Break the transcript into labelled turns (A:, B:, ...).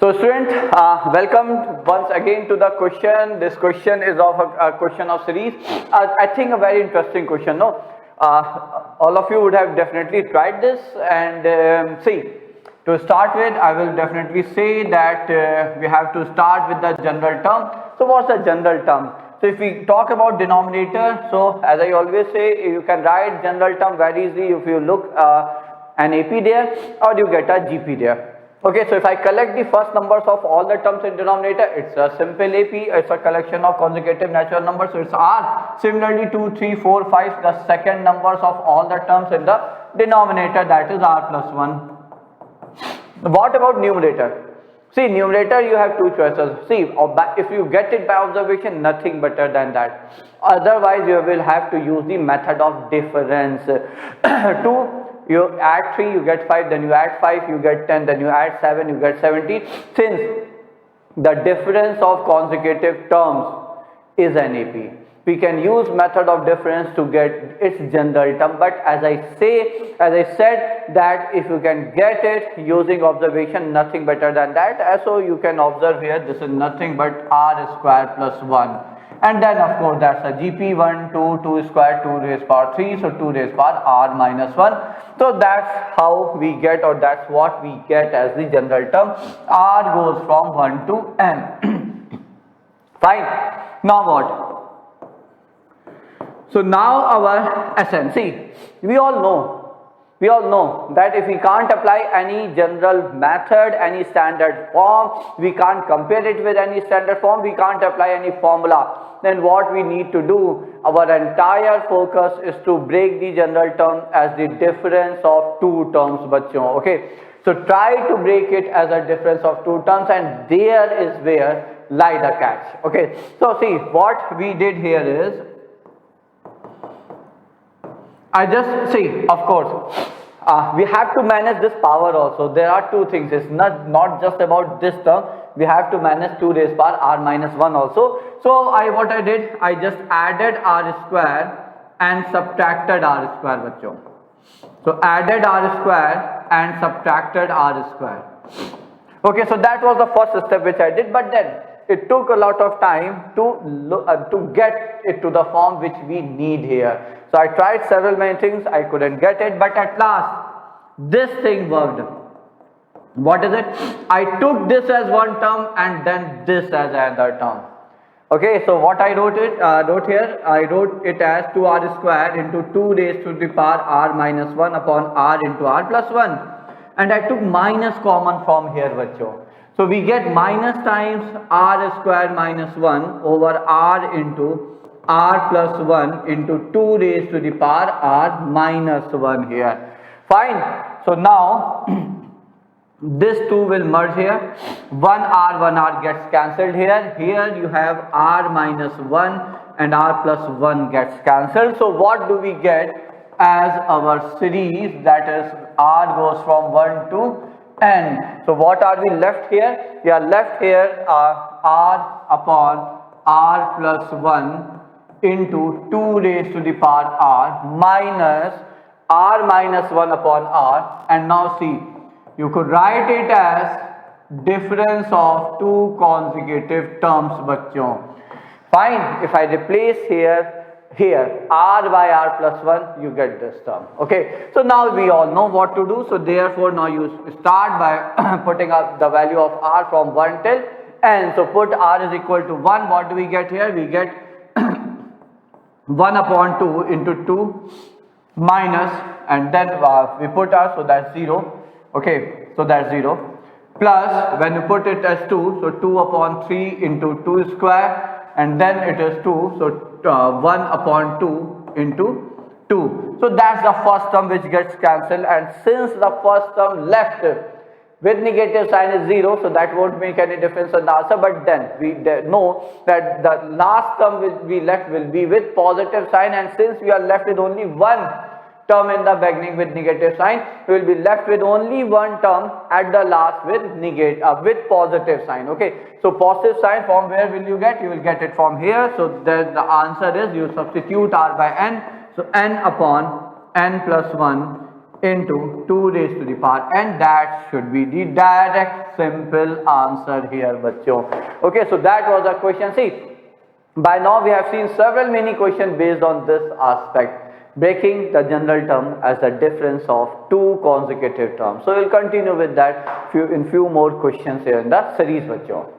A: So student, welcome once again to the question. This question is of a question of series. I think a very interesting question. No, all of you would have definitely tried this. And see, to start with, I will definitely say that we have to start with the general term. So what's the general term? So if we talk about denominator, so as I always say, you can write general term very easily if you look an AP there or you get a GP there. Okay, so if I collect the first numbers of all the terms in denominator, it's a simple AP, it's a collection of consecutive natural numbers, so it's R. Similarly, 2, 3, 4, 5, the second numbers of all the terms in the denominator, that is R plus 1. What about numerator? See, numerator you have two choices. See, if you get it by observation, nothing better than that. Otherwise, you will have to use the method of difference. 2, you add 3, you get 5, then you add 5, you get 10, then you add 7, you get 17. Since the difference of consecutive terms is an AP, we can use method of difference to get its general term. But as I said that if you can get it using observation, nothing better than that. So you can observe here, this is nothing but R square plus 1. And then of course that's a GP 1, 2, 2 square, 2 raised power 3, so 2 raised power R minus 1. So that's how we get, or that's what we get as the general term. R goes from 1 to n. Fine. Now what? So now our essence. See, we all know that if we can't apply any general method, any standard form, we can't compare it with any standard form, we can't apply any formula, then what we need to do, our entire focus is to break the general term as the difference of two terms, bachcho. Okay, so try to break it as a difference of two terms, and there is where lie the catch. Okay, so see, what we did here is, I just see, of course, we have to manage this power also. There are two things. It's not just about this term. We have to manage 2 raised power R minus 1 also. So what I did, I just added R square and subtracted R square, bachcho. So added R square and subtracted R square. Okay, so that was the first step which I did, but then it took a lot of time to get it to the form which we need here. So I tried several many things, I couldn't get it, but at last this thing worked. What is it? I took this as one term and then this as another term. Okay, so what I wrote here, I wrote it as 2R square into 2 raised to the power R minus 1 upon R into R plus 1. And I took minus common from here, bachcho. So we get minus times R square minus 1 over R into R plus 1 into 2 raised to the power R minus 1 here. Fine. So now this 2 will merge here. 1R gets cancelled here. Here you have R minus 1 and R plus 1 gets cancelled. So what do we get as our series? That is R goes from 1 to n. So what are we left here? We are left here R upon R plus 1 into 2 raised to the power R minus R minus 1 upon R. And now see, you could write it as difference of two consecutive terms, bachcho. Fine. If I replace here R by R plus 1, you get this term. Okay, so now we all know what to do. So therefore now you start by putting up the value of R from 1 till n. So put R is equal to 1. What do we get here? We get 1 upon 2 into 2 minus, and then we put R, so that's 0. Okay, so that's 0. Plus, when you put it as 2, so 2 upon 3 into 2 square, and then it is 2, so 1 upon 2 into 2. So that's the first term which gets cancelled, and since the first term left with negative sign is 0, so that won't make any difference in the answer. But then we know that the last term will be left will be with positive sign, and since we are left with only one term in the beginning with negative sign, we will be left with only one term at the last with with positive sign. Okay, so positive sign from where will you get? You will get it from here. So then the answer is, you substitute R by n, so n upon n plus 1 into 2 raised to the power, and that should be the direct simple answer here bachcho. Okay, so that was a question. See, by now we have seen several many questions based on this aspect, breaking the general term as the difference of two consecutive terms. So we'll continue with that in few more questions here in the series bachcho.